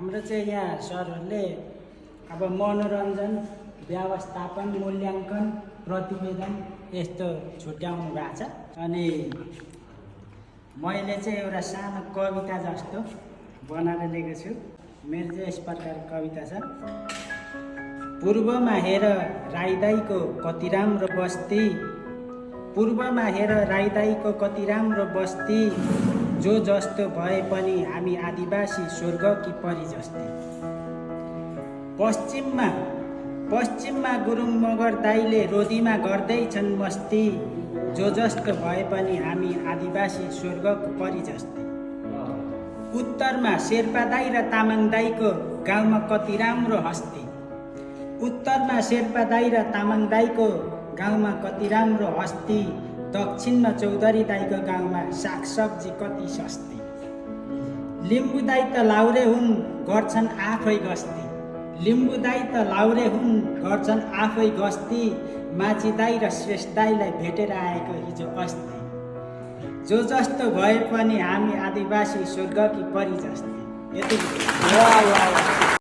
हाम्रो चाहिँ यहाँ सरहरूले अब मनोरञ्जन व्यवस्थापन मूल्याङ्कन प्रतिवेदन यस्तो छुट्याउनु भएको छ। अनि मैले चाहिँ एउटा सानो कविता जस्तो बनाएर लिएको छु। मेरो चाहिँ यस प्रकार कविता छ। पूर्वमा हेर राईदाईको कति राम्रो बस्ती, पूर्वमा हेर राईदाईको कति राम्रो बस्ती, जो जस्तो भए पनि हामी आदिवासी स्वर्ग कि परी जस्तै। पश्चिममा गुरुङ मगर दाईले रोदीमा गर्दैछन् मस्ती, जो जस्तो भए पनि हामी आदिवासी स्वर्गको परी जस्तै। उत्तरमा शेर्पा दाई र तामाङ दाईको गाउँमा कति राम्रो हस्ती, उत्तरमा शेर्पा दाई र तामाङ दाईको गाउँमा कति राम्रो हस्ती, दक्षिणमा चौधरी दाईको गाउँमा सागसब्जी कति सस्ती। लिम्बू दाई त लाउरे हुन् गर्छन् आफै गस्ती, लिम्बू दाई त लाउरे हुन् गर्छन् आफै गस्ती, माझी दाई र श्रेष्ठ दाईलाई भेटेर आएको हिजो अस्ति, जो जस्तो भए पनि हामी आदिवासी स्वर्ग कि परी जस्तै। यति